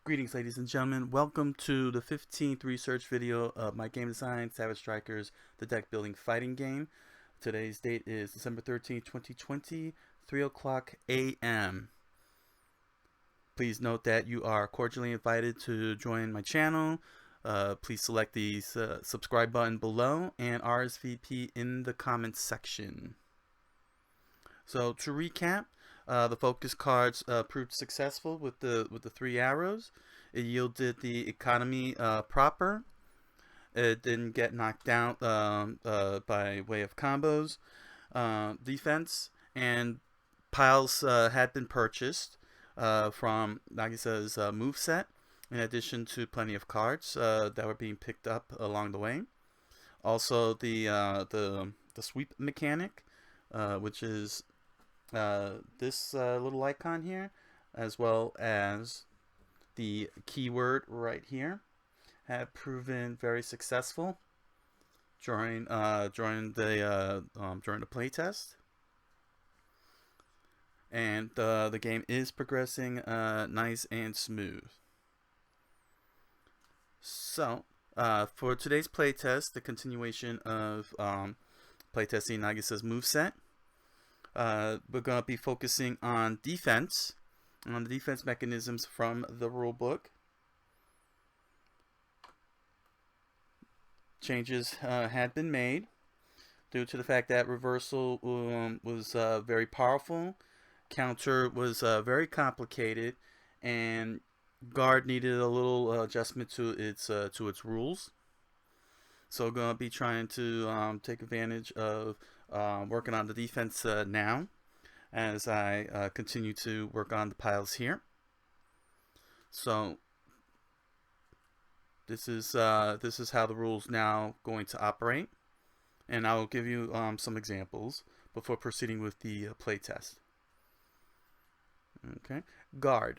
Greetings, ladies and gentlemen. Welcome to the 15th research video of my game design, Savage Strikers, the deck building fighting game. Today's date is December 13th, 2020, 3 o'clock a.m. Please note that you are cordially invited to join my channel. Please select the subscribe button below and RSVP in the comments section. So to recap, the focus cards proved successful with the three arrows. It yielded the economy proper. It didn't get knocked out by way of combos. Defense and piles had been purchased from Nagisa's moveset, in addition to plenty of cards that were being picked up along the way. Also, the sweep mechanic, which is this little icon here, as well as the keyword right here, have proven very successful during the playtest, and the game is progressing nice and smooth. So for today's playtest, the continuation of playtesting Nagisa's moveset, we're going to be focusing on defense, on the defense mechanisms from the rulebook. Changes had been made due to the fact that reversal was very powerful, counter was very complicated, and guard needed a little adjustment to its rules. So we're going to be trying to take advantage of working on the defense now, as I continue to work on the piles here. So this is how the rules now going to operate, and I will give you some examples before proceeding with the playtest. Okay, guard.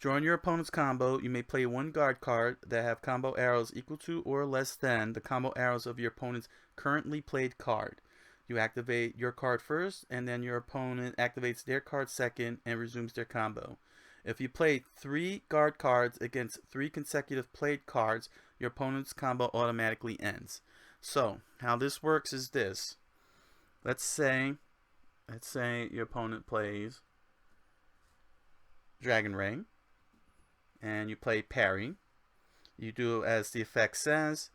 During your opponent's combo, you may play one guard card that have combo arrows equal to or less than the combo arrows of your opponent's currently played card. You activate your card first, and then your opponent activates their card second and resumes their combo. If you play 3 guard cards against 3 consecutive played cards, your opponent's combo automatically ends. So, how this works is this. Let's say your opponent plays Dragon Ray, and you play parry. You do as the effect says.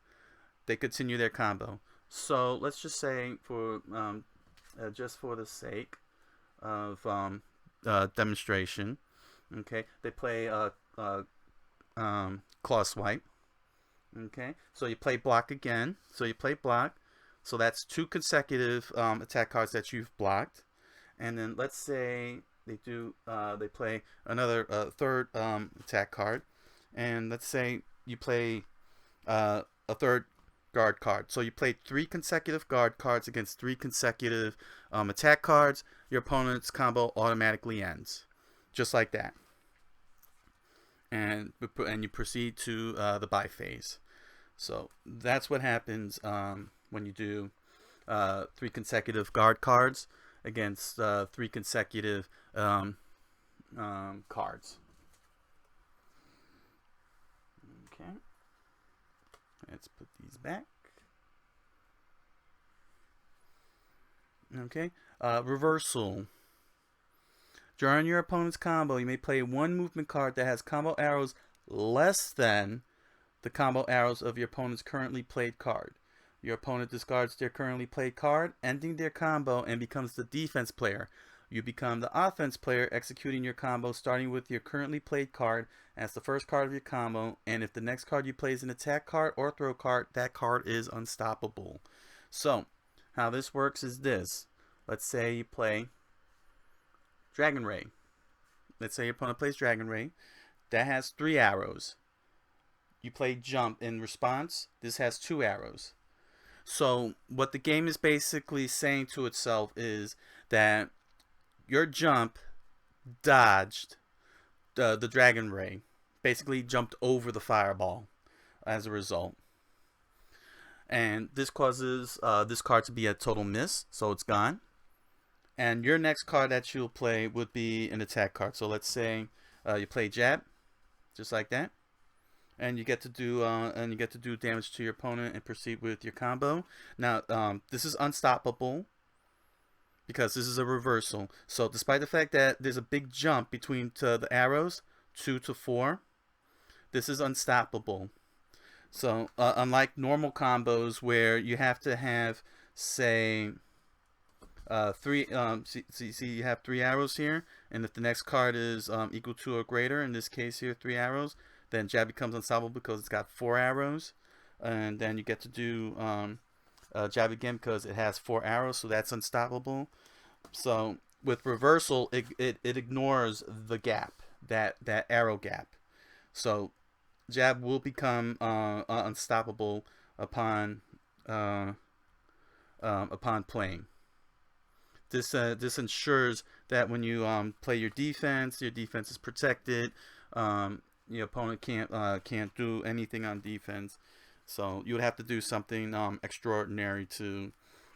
They continue their combo. So let's just say, for just for the sake of demonstration, okay, they play claw swipe. Okay, so you play block again. So you play block. So that's 2 consecutive attack cards that you've blocked, and then let's say they play another third attack card, and let's say you play a third guard card. So you play 3 consecutive guard cards against 3 consecutive attack cards. Your opponent's combo automatically ends, just like that. And you proceed to the bye phase. So that's what happens when you do 3 consecutive guard cards against 3 consecutive cards. Okay, let's put these back. Okay, reversal. During your opponent's combo, you may play 1 movement card that has combo arrows less than the combo arrows of your opponent's currently played card. Your opponent discards their currently played card, ending their combo, and becomes the defense player. You become the offense player, executing your combo starting with your currently played card as the first card of your combo, and if the next card you play is an attack card or throw card, that card is unstoppable. So, how this works is this. Let's say you play Dragon Ray. Let's say your opponent plays Dragon Ray. That has 3 arrows. You play Jump in response. This has 2 arrows. So what the game is basically saying to itself is that your jump dodged the Dragon Ray, basically jumped over the fireball as a result. And this causes this card to be a total miss, so it's gone. And your next card that you'll play would be an attack card. So let's say you play Jab. just like that. And you get to do damage to your opponent and proceed with your combo. Now, this is unstoppable because this is a reversal. So despite the fact that there's a big jump between the arrows, 2 to 4, this is unstoppable. So unlike normal combos where you have to have, say, three, see you have 3 arrows here, and if the next card is equal to or greater, in this case here 3 arrows, then jab becomes unstoppable because it's got 4 arrows, and then you get to do jab again because it has 4 arrows, so that's unstoppable. So with reversal, it ignores the gap, that arrow gap. So jab will become unstoppable upon playing. This ensures that when you play your defense is protected. Your opponent can't do anything on defense. So you would have to do something extraordinary to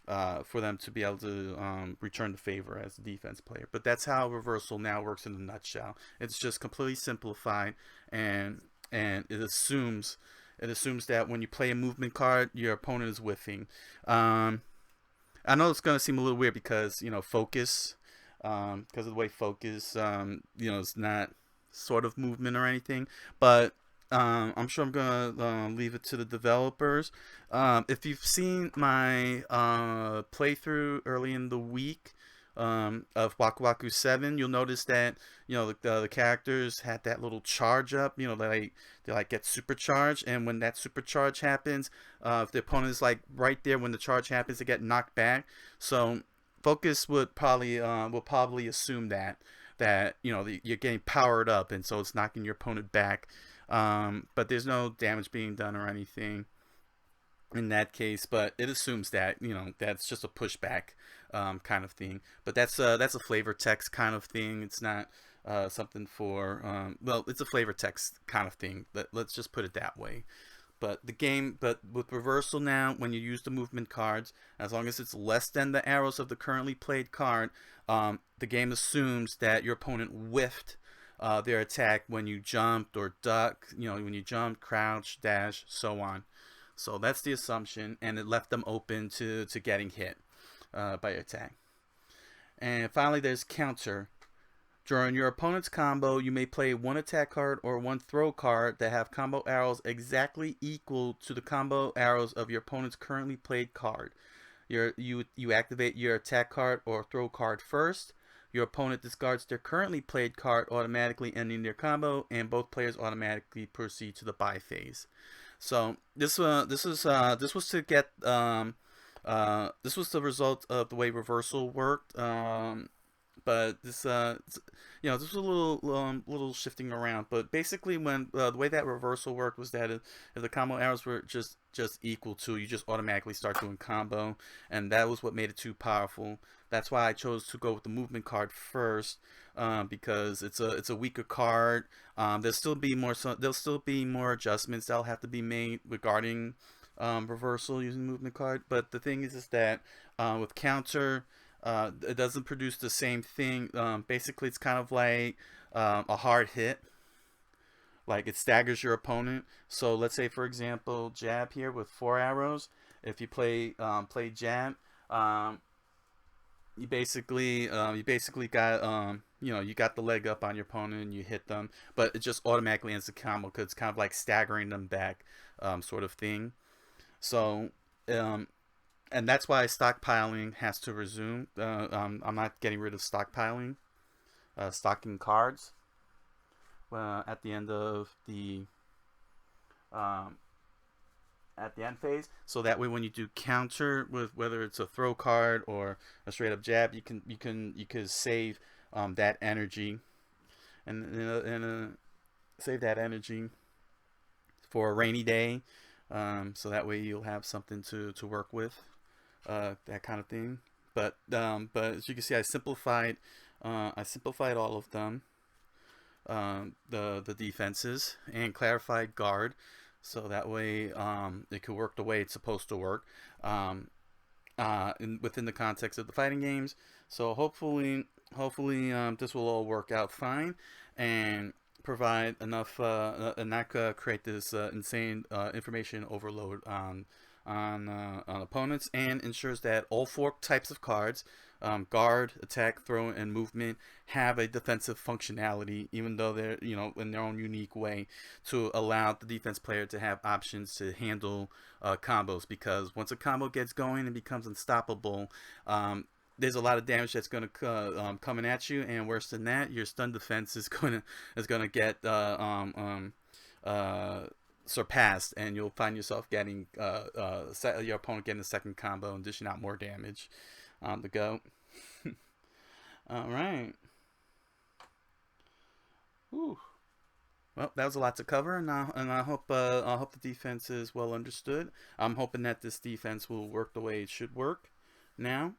for them to be able to return the favor as a defense player. But that's how reversal now works in a nutshell. It's just completely simplified, and it assumes that when you play a movement card, your opponent is whiffing. I know it's gonna seem a little weird because focus, because of the way focus, it's not sort of movement or anything, but I'm sure I'm gonna leave it to the developers. If you've seen my playthrough early in the week of Waku Waku 7, you'll notice that the characters had that little charge up. They get supercharged, and when that supercharge happens, if the opponent is like right there when the charge happens, they get knocked back. So focus will probably assume that you're getting powered up, and so it's knocking your opponent back. But there's no damage being done or anything in that case, but it assumes that that's just a pushback kind of thing. But that's a flavor text kind of thing. It's not something for well, it's a flavor text kind of thing. Let's just put it that way. But with reversal now, when you use the movement cards, as long as it's less than the arrows of the currently played card, the game assumes that your opponent whiffed their attack when you jumped or ducked, when you jumped, crouch, dash, so on. So that's the assumption, and it left them open to getting hit by your attack. And finally, there's counter. During your opponent's combo, you may play 1 attack card or 1 throw card that have combo arrows exactly equal to the combo arrows of your opponent's currently played card. You activate your attack card or throw card first. Your opponent discards their currently played card, automatically ending their combo, and both players automatically proceed to the bye phase. So this was to get this was the result of the way reversal worked. But this this was a little shifting around. But basically, when the way that reversal worked was that if the combo arrows were just equal to, you just automatically start doing combo, and that was what made it too powerful. That's why I chose to go with the movement card first, because it's a weaker card. There'll still be more adjustments that'll have to be made regarding reversal using the movement card. But the thing is that with counter, it doesn't produce the same thing. Basically, it's kind of like a hard hit. Like, it staggers your opponent. So let's say, for example, jab here with 4 arrows. If you play jab, you basically got you got the leg up on your opponent and you hit them, but it just automatically ends the combo because it's kind of like staggering them back, sort of thing. So and that's why stockpiling has to resume. I'm not getting rid of stockpiling, stocking cards at the end of the at the end phase. So that way, when you do counter with whether it's a throw card or a straight up jab, you can save that energy and save that energy for a rainy day. So that way you'll have something to work with. That kind of thing. But as you can see, I simplified all of them, the defenses, and clarified guard, so that way it could work the way it's supposed to work, within the context of the fighting games. So hopefully this will all work out fine, and provide enough and not create this insane information overload on opponents, and ensures that all four types of cards, guard, attack, throw, and movement, have a defensive functionality, even though they're, in their own unique way, to allow the defense player to have options to handle combos. Because once a combo gets going and becomes unstoppable, there's a lot of damage that's going to coming at you, and worse than that, your stun defense is gonna get surpassed, and you'll find yourself getting your opponent getting a second combo and dishing out more damage on the go. All right. Ooh. Well, that was a lot to cover, and I hope the defense is well understood. I'm hoping that this defense will work the way it should work now.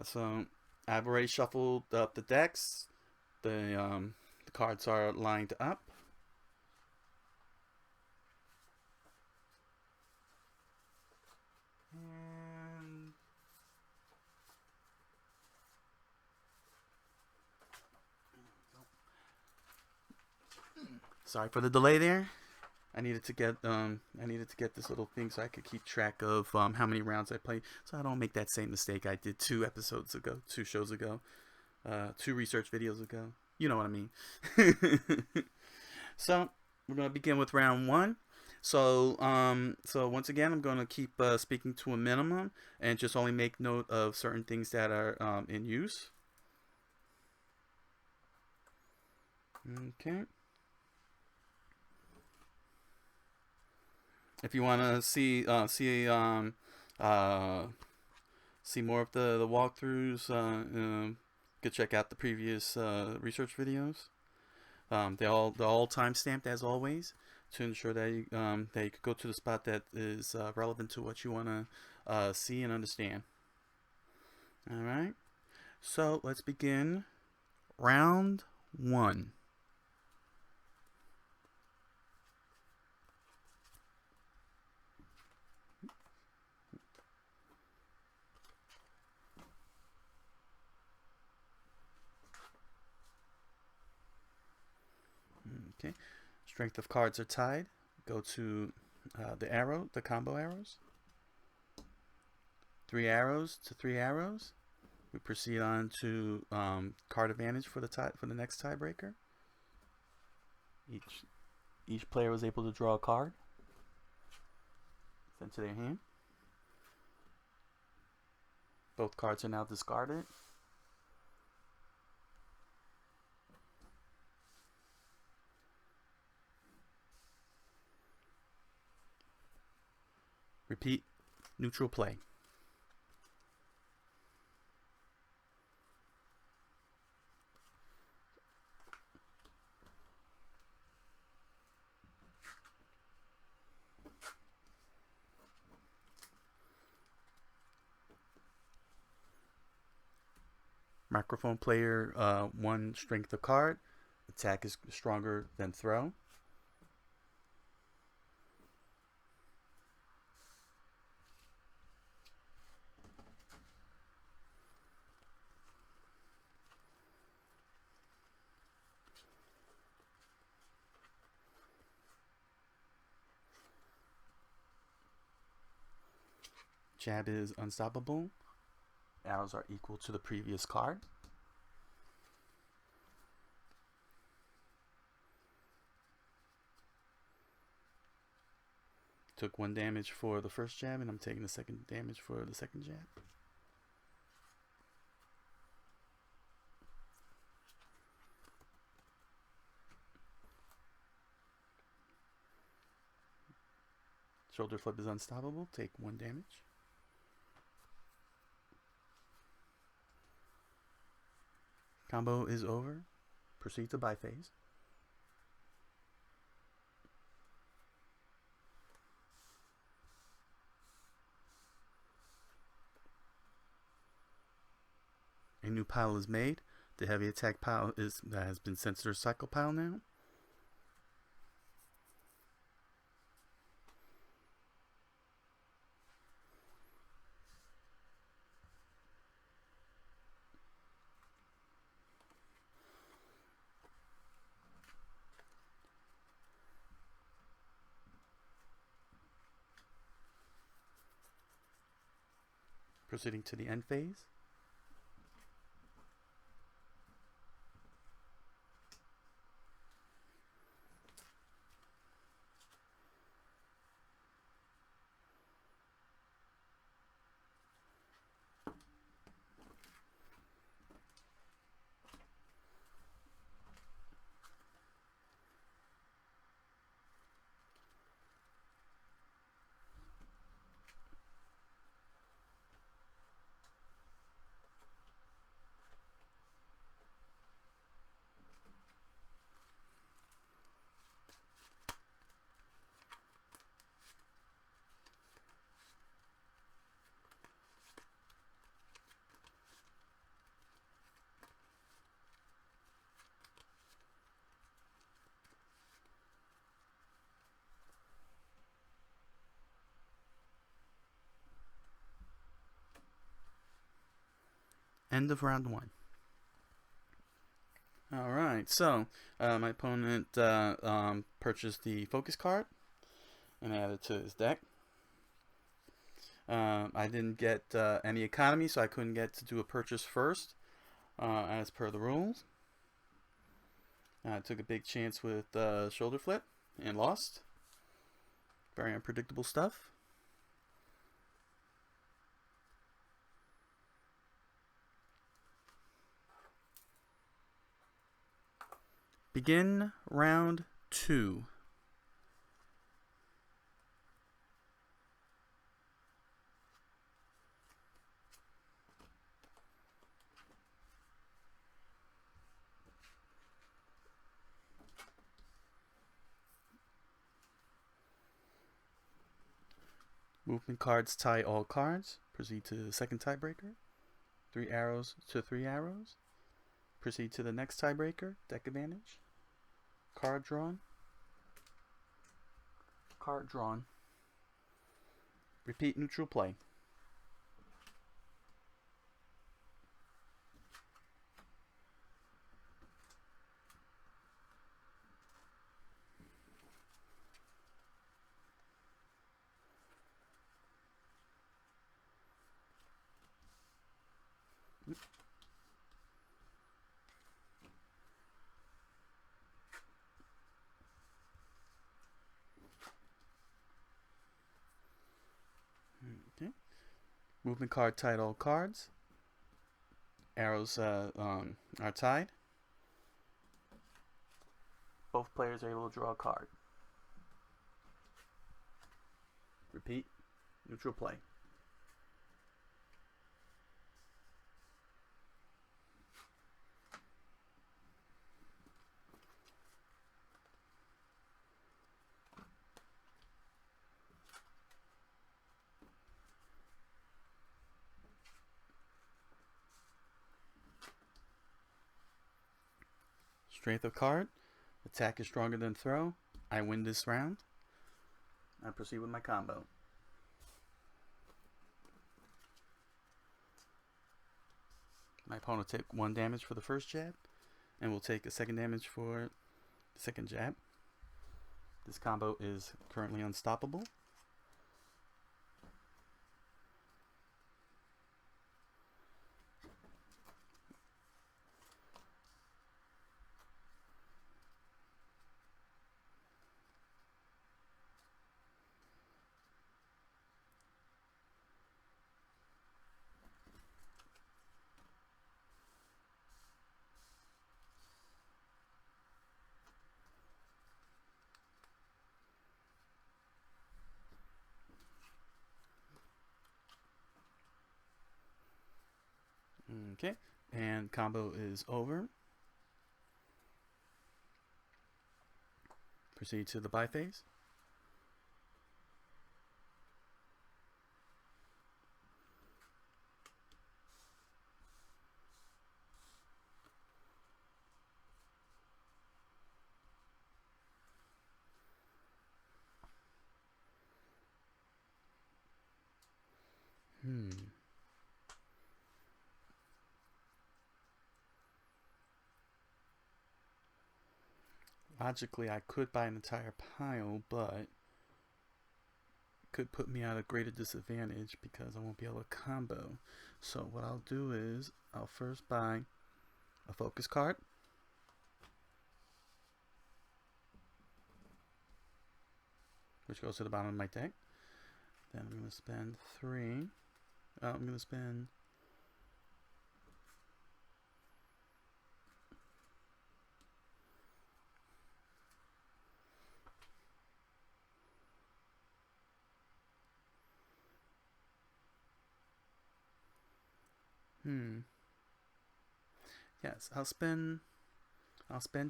So I've already shuffled up the decks. The cards are lined up. And sorry for the delay there. I needed to get this little thing so I could keep track of how many rounds I played, so I don't make that same mistake I did 2 shows ago, 2 research videos ago. You know what I mean. So we're gonna begin with round 1. So once again, I'm gonna keep speaking to a minimum and just only make note of certain things that are in use. Okay. If you want to see more of the walkthroughs, you could check out the previous research videos. They're all time stamped as always, to ensure that you could go to the spot that is relevant to what you want to see and understand. All right. So let's begin round 1. Okay, strength of cards are tied. Go to the combo arrows. 3 arrows to 3 arrows. We proceed on to card advantage for the next tiebreaker. Each player was able to draw a card, sent to their hand. Both cards are now discarded. Repeat, neutral play. Microphone player 1 strength of card. Attack is stronger than throw. Jab is unstoppable. Arrows are equal to the previous card. Took 1 damage for the first jab, and I'm taking the 2nd damage for the 2nd jab. Shoulder flip is unstoppable. Take 1 damage. Combo is over. Proceed to biphase. A new pile is made. The heavy attack pile has been sent to the cycle pile now. Proceeding to the end phase. End of round 1. Alright, so my opponent purchased the focus card and added it to his deck. I didn't get any economy, so I couldn't get to do a purchase first as per the rules. I took a big chance with shoulder flip and lost. Very unpredictable stuff. Begin round 2. Movement cards tie all cards. Proceed to the second tiebreaker. 3 arrows to 3 arrows. Proceed to the next tiebreaker. Deck advantage. Card drawn. Card drawn. Repeat neutral play. Okay. Movement card tied all cards. Arrows are tied. Both players are able to draw a card. Repeat. Neutral play. Strength of card. Attack is stronger than throw. I win this round. I proceed with my combo. My opponent will take 1 damage for the first jab, and will take a 2nd damage for the 2nd jab. This combo is currently unstoppable. Okay, and combo is over. Proceed to the buy phase. Logically, I could buy an entire pile, but could put me at a greater disadvantage because I won't be able to combo. So what I'll do is I'll first buy a focus card. Which goes to the bottom of my deck. Then I'm going to spend 3. I'm going to spend... Yes, I'll spend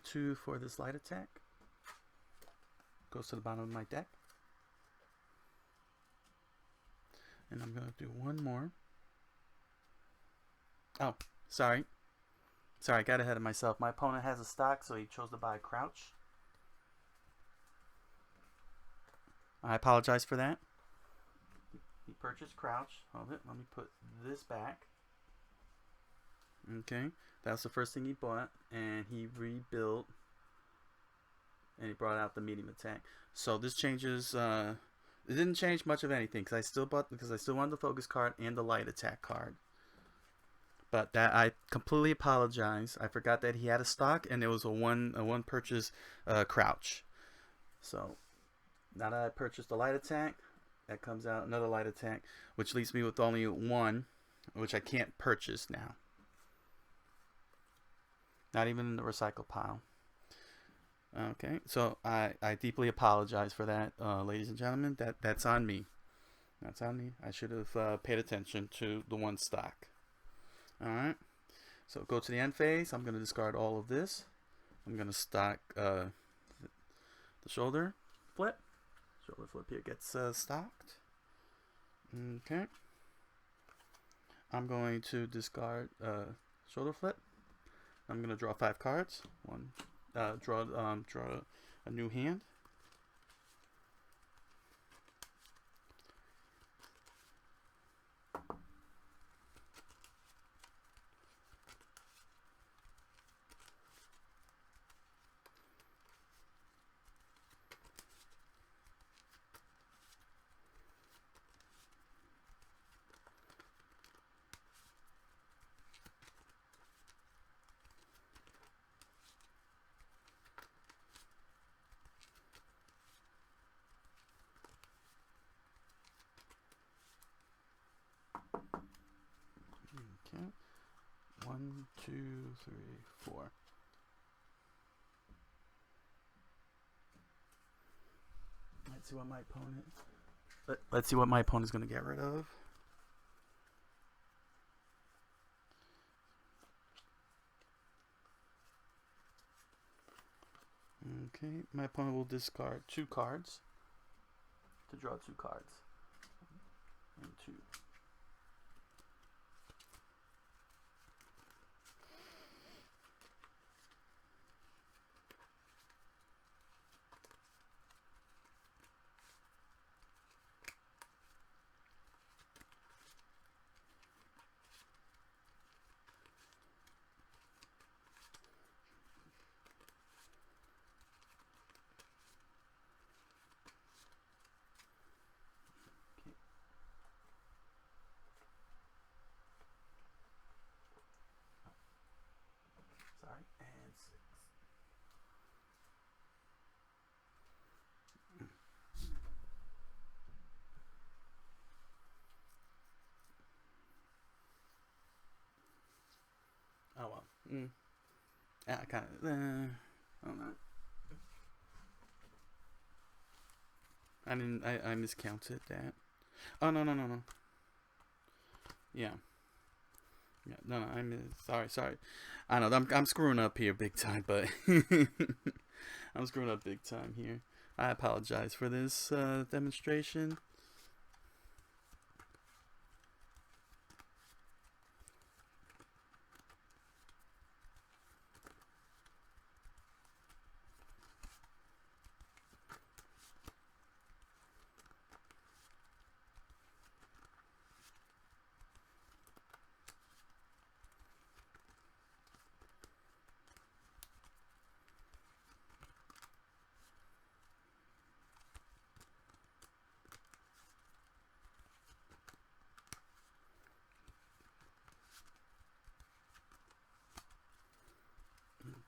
2 for this light attack. Goes to the bottom of my deck. And I'm going to do one more. Oh, sorry. Sorry, I got ahead of myself. My opponent has a stock, so he chose to buy Crouch. I apologize for that. He purchased Crouch. Hold it. Let me put this back. Okay. That's the first thing he bought. And he rebuilt. And he brought out the medium attack. So this changes... it didn't change much of anything because I still wanted the focus card and the light attack card. But that I completely apologize. I forgot that he had a stock and it was a one purchase Crouch. So now that I purchased the light attack, that comes out another light attack, which leaves me with only 1, which I can't purchase now. Not even in the recycle pile. Okay, so I deeply apologize for that, ladies and gentlemen. That's on me. That's on me. I should have paid attention to the one stock. Alright, so go to the end phase. I'm going to discard all of this. I'm going to stock the shoulder flip. Shoulder flip here gets stocked. Okay. I'm going to discard shoulder flip. I'm going to draw 5 cards. Draw a new hand. Okay. 1, 2, 3, 4. Let's see what my opponent. Let's see what my opponent's going to get rid of. Okay, my opponent will discard 2 cards to draw 2 cards. And 2. And 6. Oh well. Yeah, I kind of. I don't know. I miscounted that. Oh no. Yeah. Yeah, no, sorry. I know I'm screwing up here big time, but I'm screwing up big time here. I apologize for this demonstration.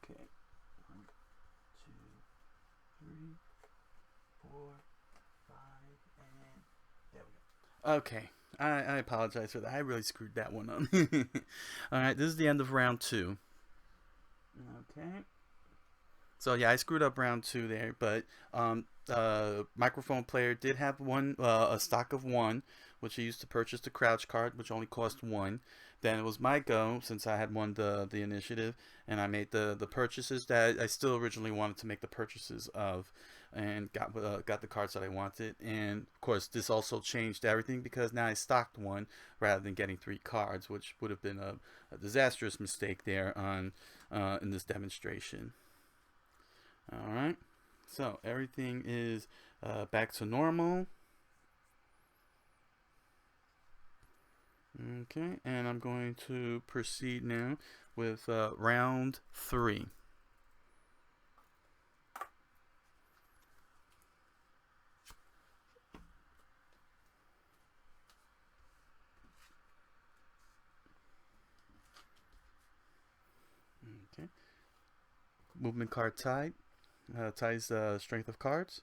Okay. 1, 2, 3, 4, 5, and there we go. Okay. I apologize for that. I really screwed that one up. Alright, this is the end of round 2. Okay. So yeah, I screwed up round 2 there, but microphone player did have a stock of 1, which he used to purchase the crouch card, which only cost 1. Then it was my go, since I had won the initiative, and I made the purchases that I still originally wanted to make the purchases of, and got the cards that I wanted. And of course, this also changed everything because now I stocked 1 rather than getting 3 cards, which would have been a disastrous mistake there on in this demonstration. Alright, so everything is back to normal. Okay, and I'm going to proceed now with round 3. Okay, movement card tied. Ties the strength of cards.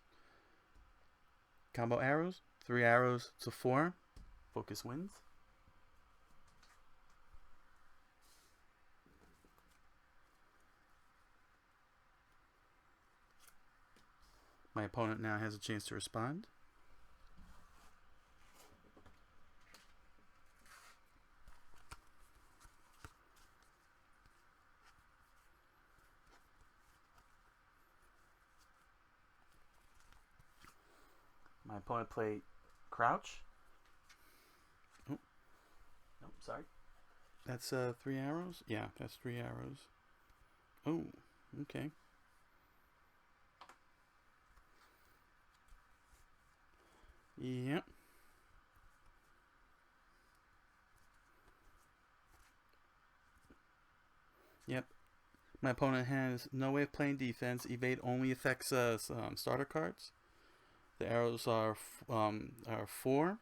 Combo arrows. 3 arrows to 4. Focus wins. My opponent now has a chance to respond. My opponent played crouch. Oh, no, sorry. That's 3 arrows? Yeah, that's 3 arrows. Oh, okay. Yep. Yep. My opponent has no way of playing defense. Evade only affects starter cards. The arrows are 4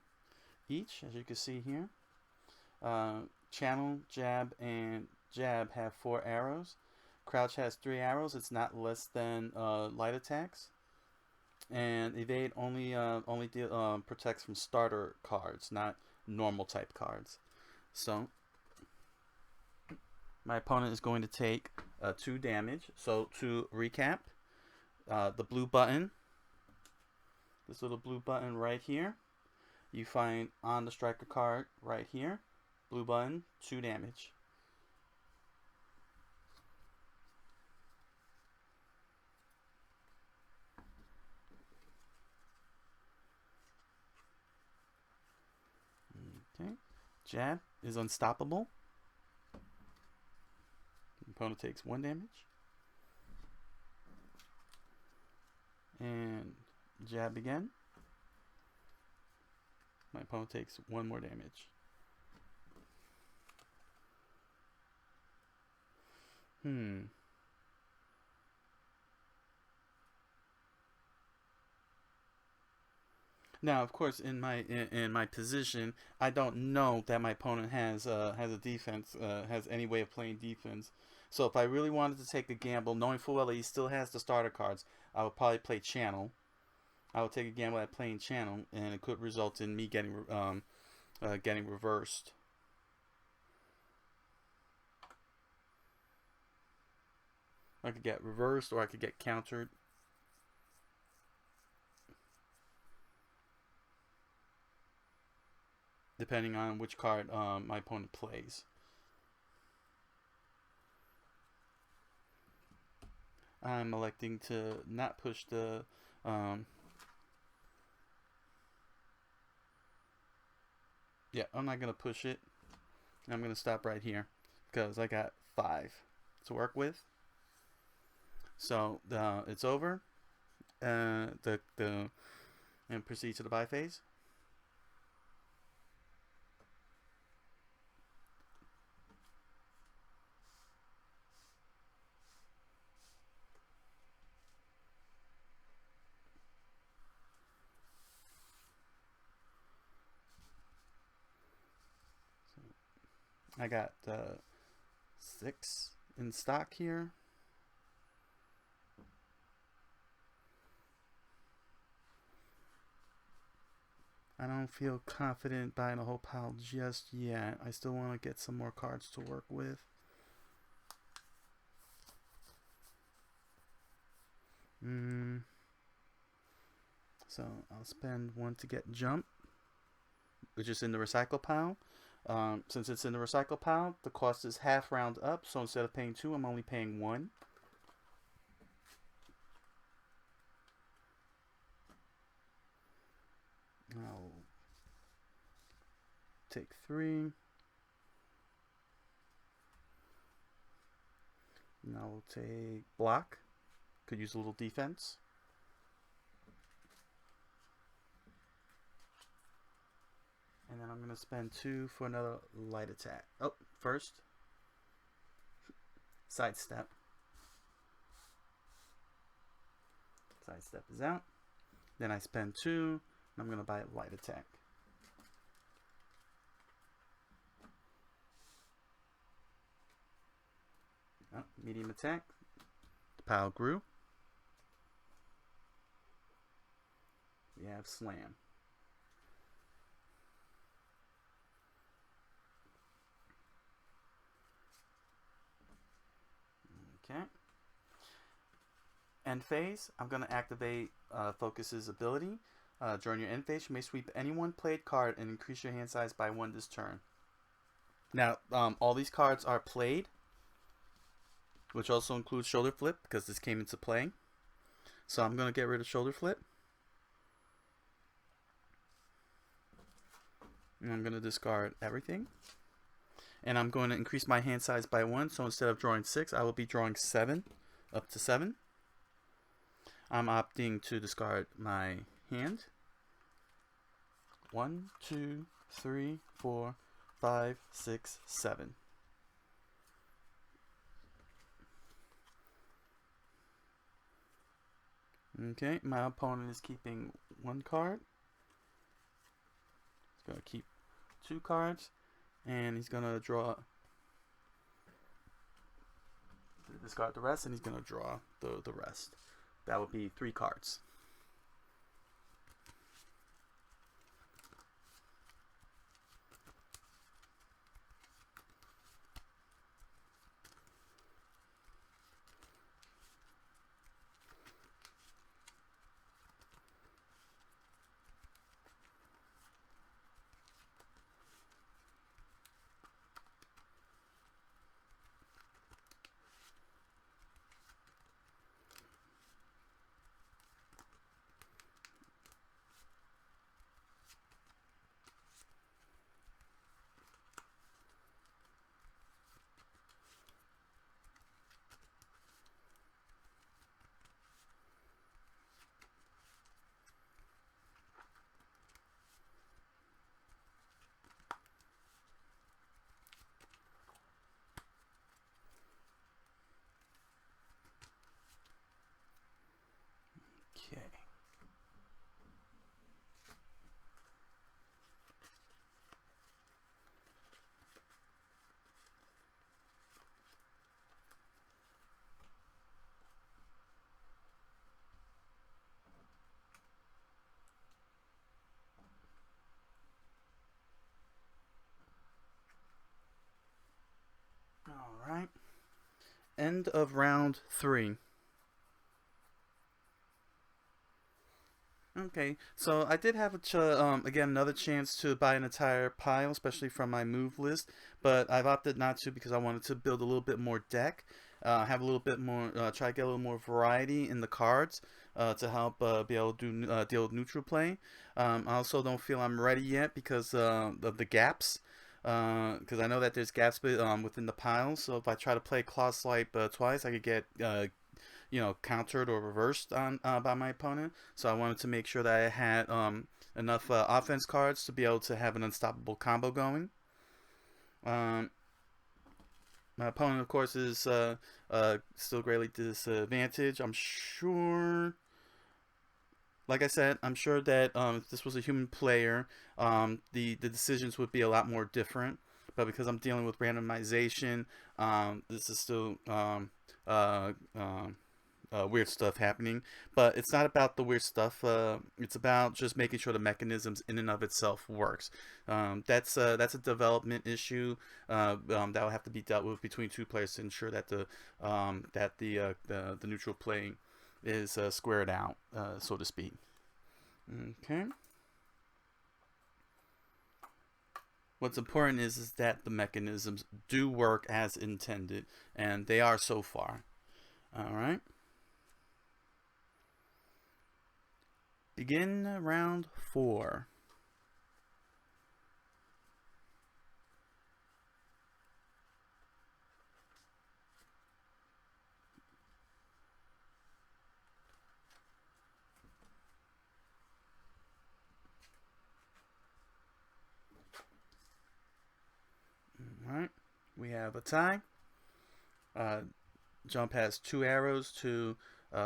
each, as you can see here. Channel, jab, and jab have 4 arrows. Crouch has 3 arrows. It's not less than light attacks. And evade only protects from starter cards, not normal type cards. So my opponent is going to take 2 damage. So to recap, the blue button, this little blue button right here, you find on the striker card right here. Blue button, 2 damage. Okay. Jab is unstoppable. Opponent takes 1 damage. And jab again. My opponent takes 1 more damage. Now, of course, in my position, I don't know that my opponent has a defense, has any way of playing defense. So if I really wanted to take a gamble, knowing full well that he still has the starter cards, I would probably play channel. I would take a gamble at playing channel, and it could result in me getting reversed. I could get reversed, or I could get countered. Depending on which card my opponent plays. I'm electing to not push the yeah, I'm not gonna push it. I'm gonna stop right here because I got 5 to work with. So it's over. And proceed to the buy phase. I got 6 in stock here. I don't feel confident buying a whole pile just yet. I still want to get some more cards to work with. So I'll spend 1 to get jump, which is in the recycle pile. Since it's in the recycle pile, the cost is half round up, so instead of paying 2, I'm only paying 1. I'll take 3. Now we'll take block. Could use a little defense. And then I'm going to spend 2 for another light attack. Oh, first, sidestep. Sidestep is out. Then I spend 2, and I'm going to buy a light attack. Oh, medium attack. The pile grew. We have slam. Okay. End phase, I'm going to activate Focus's ability. During your end phase, you may sweep any one played card and increase your hand size by 1 this turn. Now, all these cards are played, which also includes shoulder flip because this came into play. So I'm going to get rid of shoulder flip. And I'm going to discard everything. And I'm going to increase my hand size by 1. So instead of drawing 6, I will be drawing 7, up to 7. I'm opting to discard my hand. 1, 2, 3, 4, 5, 6, 7. Okay, my opponent is keeping 1 card. He's going to keep 2 cards. And he's going to discard the rest, and he's going to draw the rest. That would be 3 cards. Okay. All right. End of round 3. Okay, so I did have again another chance to buy an entire pile, especially from my move list, but I've opted not to because I wanted to build a little bit more deck, have a little bit more, try to get a little more variety in the cards to help be able to do, deal with neutral play. I also don't feel I'm ready yet because of the gaps. Because I know that there's gaps within the piles, so if I try to play Claw Swipe twice, I could get countered or reversed on by my opponent. So I wanted to make sure that I had enough offense cards to be able to have an unstoppable combo going. My opponent, of course, is still greatly disadvantaged. I'm sure, like I said, I'm sure that if this was a human player, the decisions would be a lot more different. But because I'm dealing with randomization, this is still weird stuff happening. But it's not about the weird stuff. It's about just making sure the mechanisms in and of itself works. That's a development issue that will have to be dealt with between two players to ensure that the neutral play is squared out, so to speak. Okay. What's important is that the mechanisms do work as intended, and they are so far. All right. Begin round 4. All right. We have a tie. Jump has 2 arrows to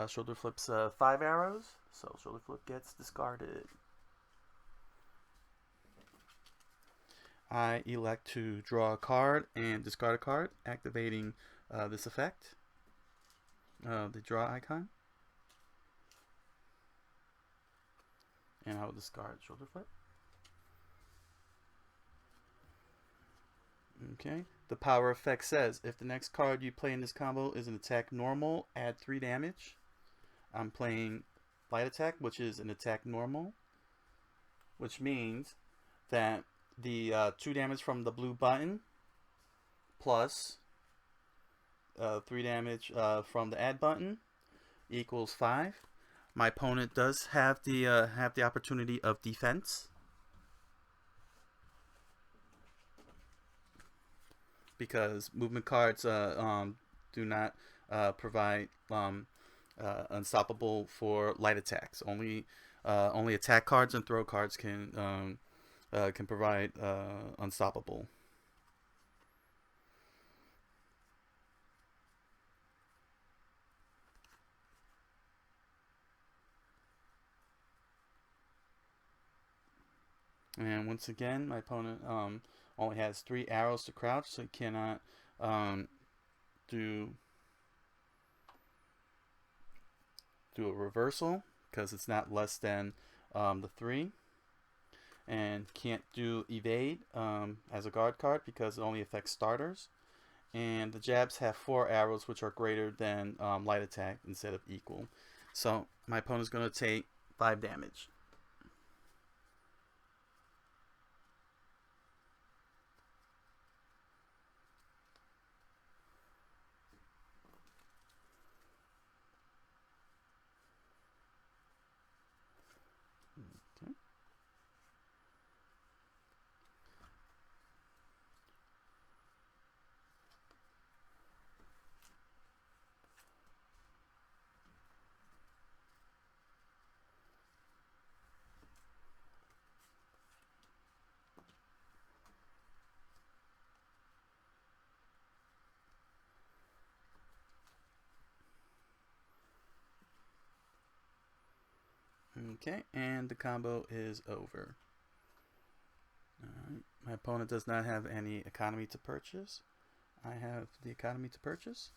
shoulder flips 5 arrows, so shoulder flip gets discarded. I elect to draw a card and discard a card, activating this effect, the draw icon, and I will discard shoulder flip. Okay. The power effect says if the next card you play in this combo is an attack normal, add 3 damage. I'm playing light attack, which is an attack normal, which means that the 2 damage from the blue button plus 3 damage from the add button equals 5. My opponent does have the opportunity of defense, because movement cards do not provide unstoppable for light attacks. Only attack cards and throw cards can provide unstoppable. And once again, my opponent only has 3 arrows to crouch, so he cannot do a reversal because it's not less than the 3, and can't do evade as a guard card because it only affects starters. And the jabs have 4 arrows, which are greater than light attack instead of equal. So my opponent's going to take 5 damage. Okay, and the combo is over. Alright, my opponent does not have any economy to purchase. I have the economy to purchase.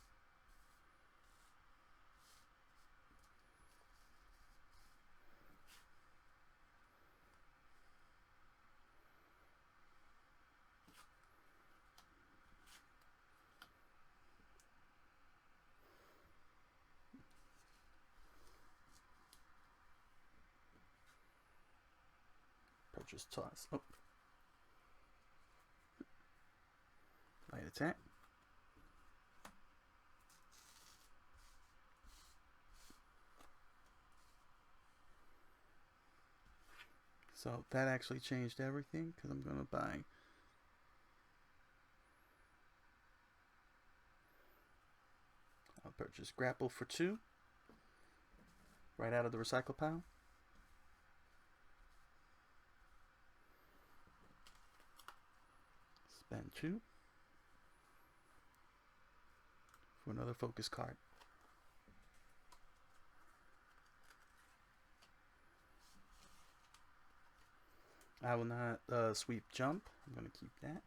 Purchase toss. Oh. Light attack. So that actually changed everything because I'm going to buy I'll purchase grapple for 2 right out of the recycle pile. Spend 2 for another focus card. I will not sweep jump. I'm going to keep that.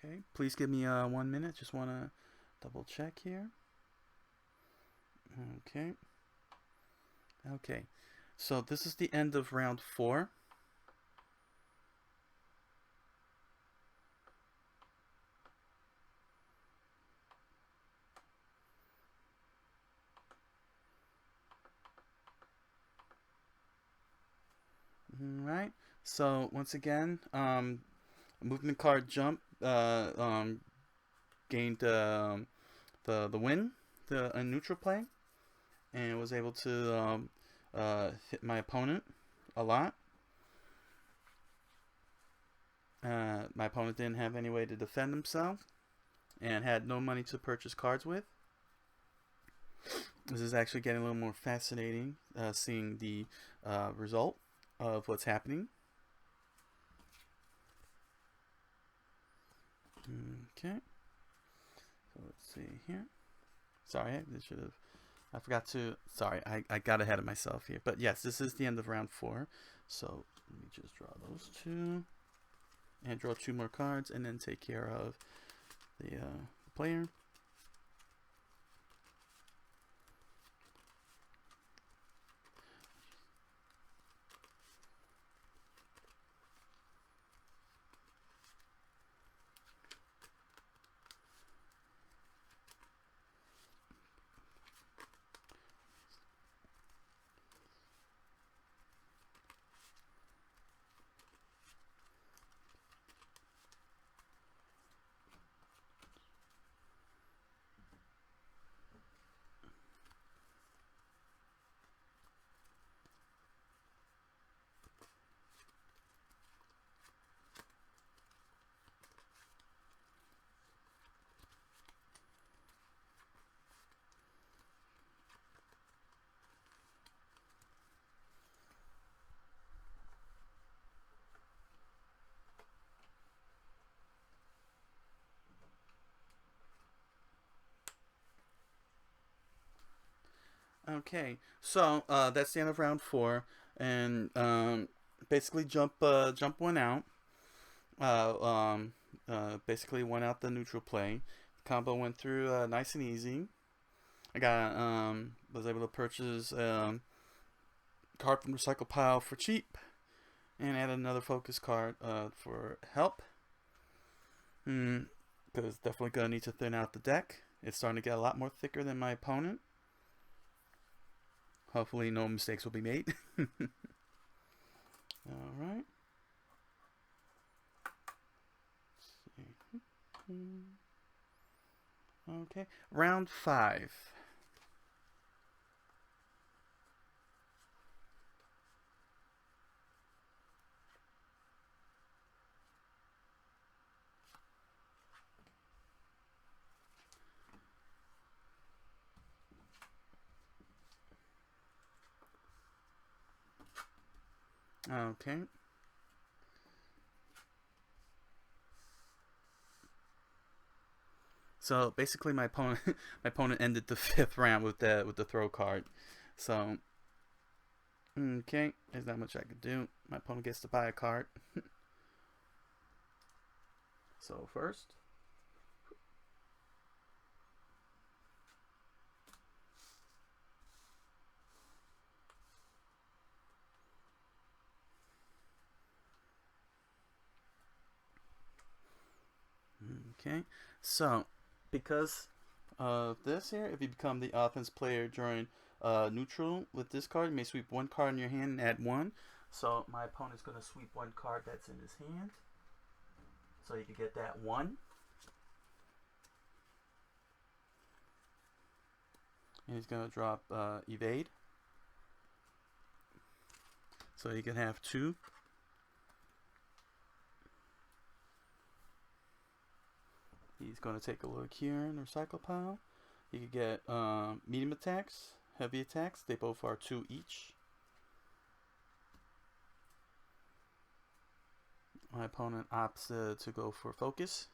Okay, please give me 1 minute. Just want to double check here. Okay. Okay. So this is the end of round 4. Alright. So once again, movement card jump gained the win, the neutral play, and was able to hit my opponent a lot. My opponent didn't have any way to defend himself and had no money to purchase cards with. This is actually getting a little more fascinating, seeing the result of what's happening. Okay. So let's see here. Sorry, I forgot to, sorry, I got ahead of myself here. But yes, this is the end of round 4. So let me just draw those 2. And draw 2 more cards and then take care of the player. Okay, so that's the end of round 4, and basically jump 1 out. Basically went out the neutral play. Combo went through nice and easy. I got was able to purchase card from recycle pile for cheap, and add another focus card for help. Because definitely gonna need to thin out the deck. It's starting to get a lot more thicker than my opponent. Hopefully no mistakes will be made. Alright. Okay. Round 5. Okay. So basically, my opponent ended the 5th round with the throw card. So okay, there's not much I could do. My opponent gets to buy a card. So first, okay, so because of this here, if you become the offense player during neutral with this card, you may sweep 1 card in your hand and add 1. So my opponent's going to sweep 1 card that's in his hand. So you can get that 1. And he's going to drop evade. So you can have 2. He's going to take a look here in the recycle pile. You can get medium attacks, heavy attacks. They both are 2 each. My opponent opts to go for focus.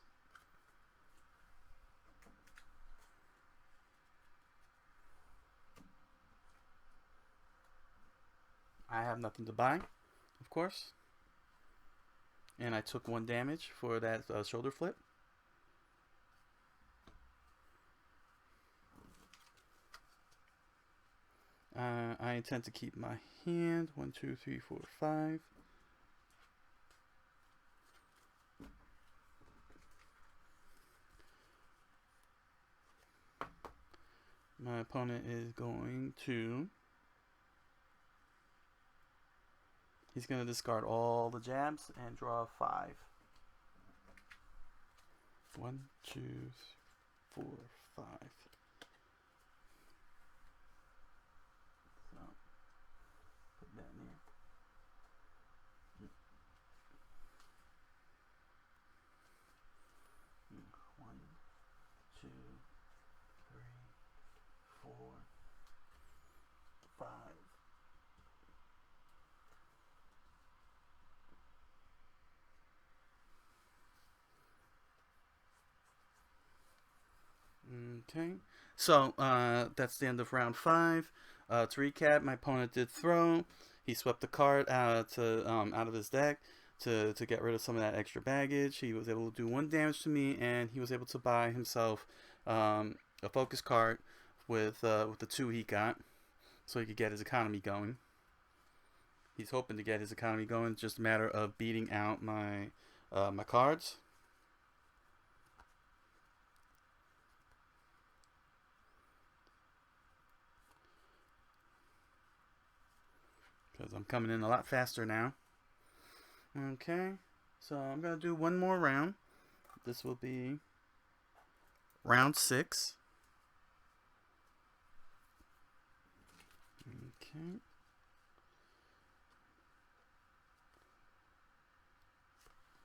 I have nothing to buy, of course. And I took 1 damage for that shoulder flip. I intend to keep my hand. 1, 2, 3, 4, 5. My opponent is going to... He's going to discard all the jabs and draw 5. 1, 2, 4, 5. So, put that in here. 1, 2, 3, 4, 5. Okay, so that's the end of round 5. To recap, my opponent did throw. He swept the card out of his deck to get rid of some of that extra baggage. He was able to do 1 damage to me, and he was able to buy himself a focus card with the 2 he got, so he could get his economy going. He's hoping to get his economy going. It's just a matter of beating out my my cards. Because I'm coming in a lot faster now. Okay, so I'm going to do 1 more round. This will be round 6. Okay.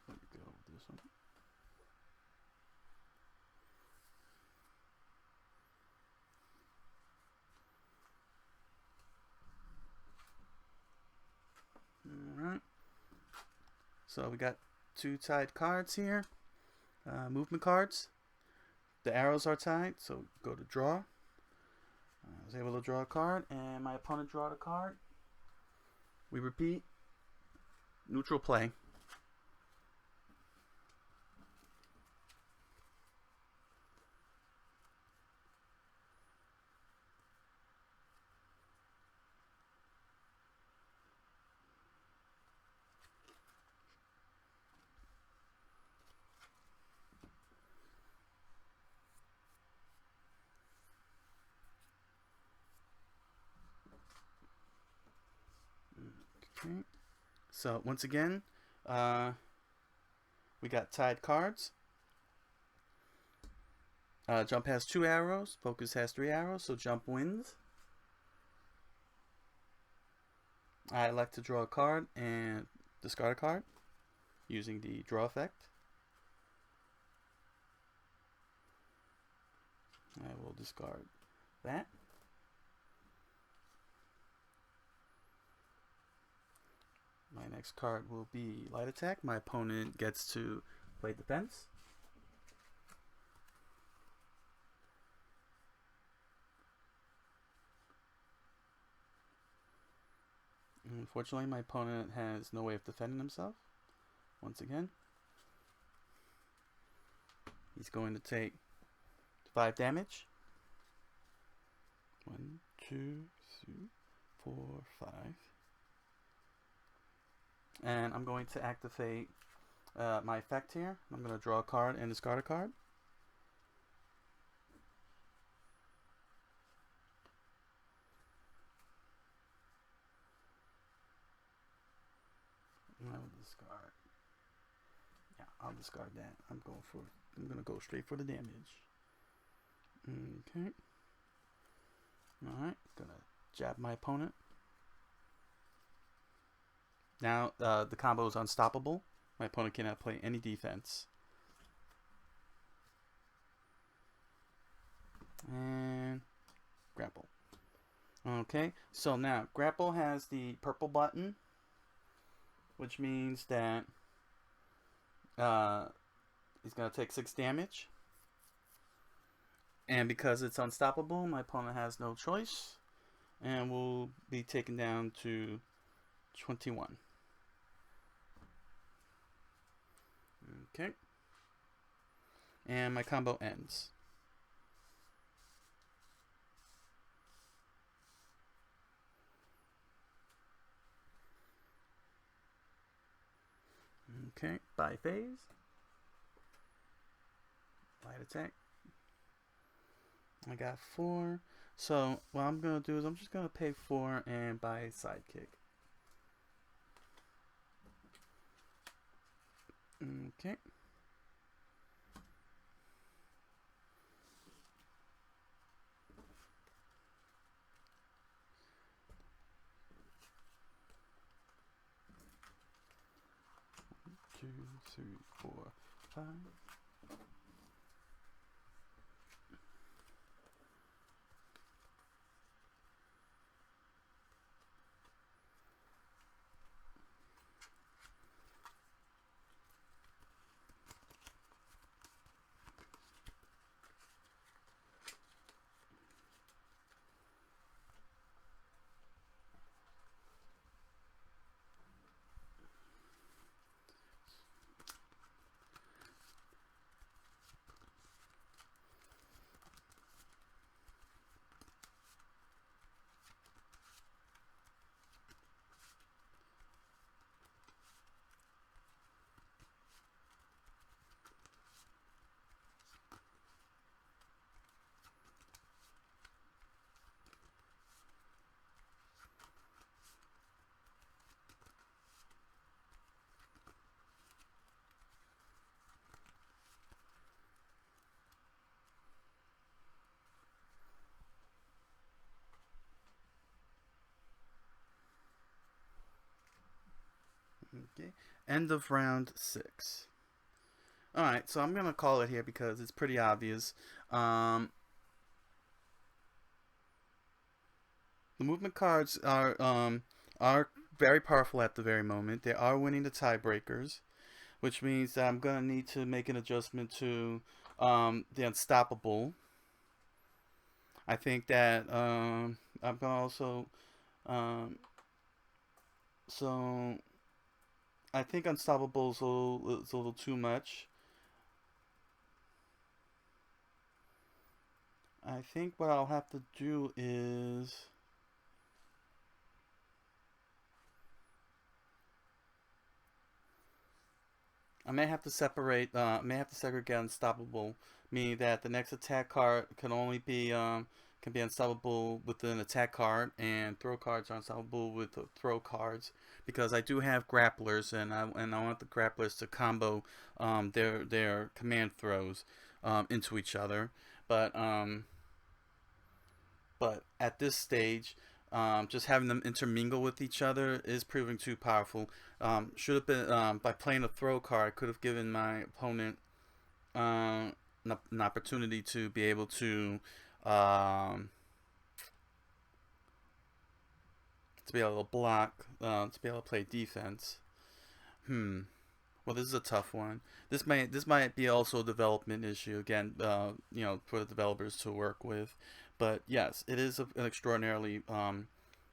Let me go with this one. Alright. So we got 2 tied cards here. Movement cards. The arrows are tied, so go to draw. I was able to draw a card, and my opponent drawed a card. We repeat. Neutral play. Okay. So once again, we got tied cards. Jump has 2 arrows. Focus has 3 arrows, so jump wins. I like to draw a card and discard a card using the draw effect. I will discard that. My next card will be Light Attack. My opponent gets to play defense. Unfortunately, my opponent has no way of defending himself. Once again, he's going to take 5 damage. 1, 2, 3, 4, 5. And I'm going to activate my effect here. I'm going to draw a card and discard a card. I will discard. Yeah, I'll discard that. I'm going to go straight for the damage. Okay. Alright, gonna jab my opponent. Now the combo is unstoppable. My opponent cannot play any defense. And grapple. Okay, so now grapple has the purple button, which means that he's going to take 6 damage. And because it's unstoppable, my opponent has no choice and will be taken down to 21. Okay. And my combo ends. Okay, by phase. Light attack. I got 4. So what I'm gonna do is I'm just gonna pay 4 and buy a sidekick. Okay. Two, three, four, 5. Okay. End of round 6. Alright, so I'm going to call it here because it's pretty obvious. The movement cards are very powerful at the very moment. They are winning the tiebreakers, which means that I'm going to need to make an adjustment to the unstoppable. I think that I'm going to also... so I think unstoppable is a little too much. I think what I'll have to do is... I may have to separate. May have to segregate unstoppable, meaning that the next attack card can be unstoppable with an attack card, and throw cards are unstoppable with throw cards. Because I do have grapplers, and I want the grapplers to combo their command throws into each other. But at this stage, just having them intermingle with each other is proving too powerful. Should have been by playing a throw card, could have given my opponent an opportunity to be able to block, to be able to play defense. Well, this is a tough one. This might be also a development issue again. For the developers to work with. But yes, it is an extraordinarily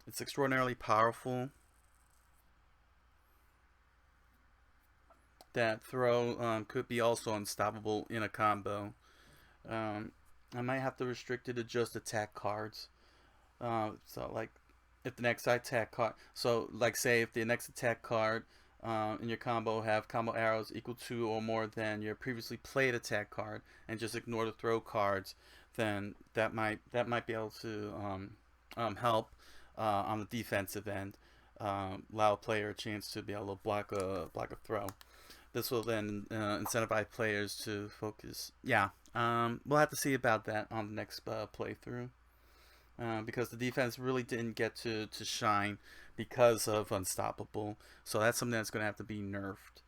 it's extraordinarily powerful. That throw could be also unstoppable in a combo. Um, I might have to restrict it to just attack cards. So like if the next attack card, so like say if the next attack card in your combo have combo arrows equal to or more than your previously played attack card, and just ignore the throw cards, then that might be able to help on the defensive end, allow a player a chance to be able to block a throw. This will then incentivize players to focus. Yeah, we'll have to see about that on the next playthrough. Because the defense really didn't get to shine because of Unstoppable. So that's something that's going to have to be nerfed.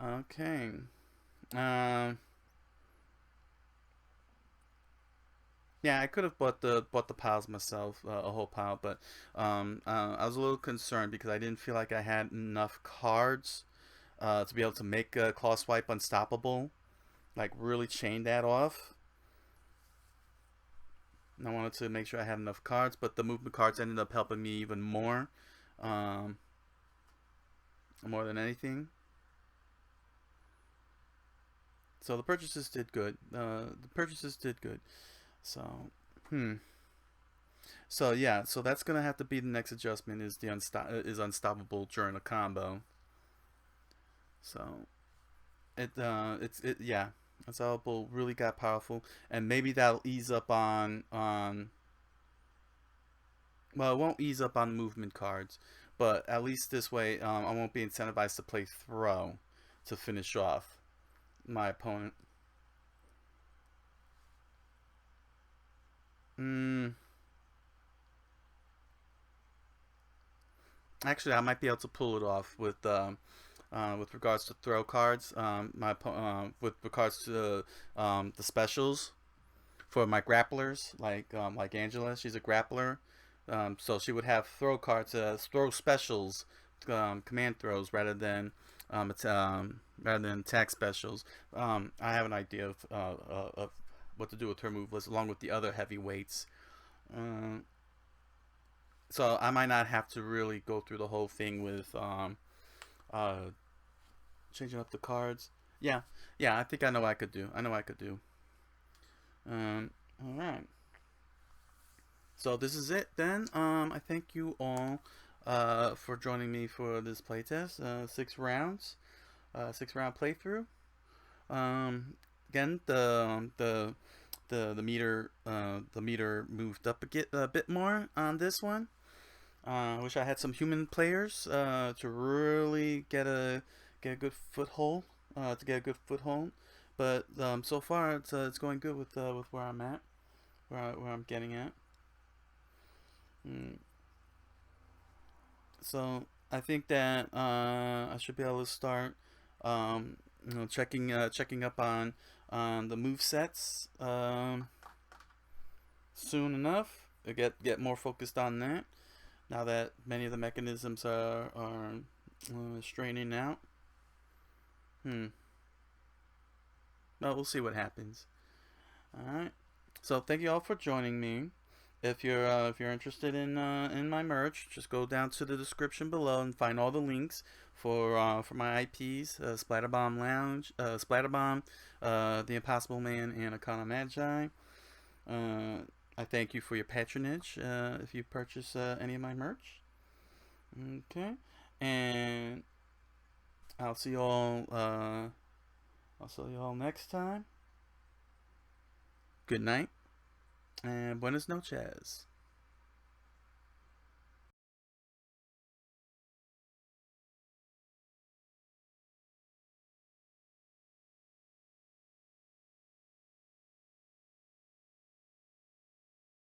Okay. Yeah, I could have bought the piles myself, a whole pile, but I was a little concerned because I didn't feel like I had enough cards to be able to make a claw swipe unstoppable, like really chain that off. I wanted to make sure I had enough cards, but the movement cards ended up helping me even um, more than anything. So the purchases did good. The purchases did good. So, So yeah, so that's gonna have to be the next adjustment is is unstoppable during a combo. So yeah. Unstoppable really got powerful, and maybe that'll ease up on. Well, it won't ease up on movement cards, but at least this way, I won't be incentivized to play throw to finish off my opponent. Mm, Actually, I might be able to pull it off with regards to throw cards. With regards to the specials for my grapplers, like Angela, she's a grappler, so she would have throw cards, throw specials, command throws rather than attack specials. I have an idea of what to do with her move list along with the other heavyweights. Um, so I might not have to really go through the whole thing with uh, changing up the cards. Yeah, yeah, I think I know what I could do. I know what I could do. All right. So this is it then. I thank you all for joining me for this playtest. 6 rounds, 6 round playthrough. Um, Again, the meter moved up a bit more on this one. I wish I had some human players to really get a good foothold. To get a good foothold, but so far it's going good with where I'm at, where I'm getting at. Mm. So I think that I should be able to start, checking up on the move sets soon enough. Get more focused on that now that many of the mechanisms are straining out. Hmm. Well, we'll see what happens. All right. So thank you all for joining me. If you're interested in my merch, just go down to the description below and find all the links for my IPs, Splatterbomb Lounge, Splatterbomb, The Impossible Man, and Arcana Magi. I thank you for your patronage if you purchase any of my merch. Okay, and I'll see you all. I'll see you all next time. Good night and buenas noches.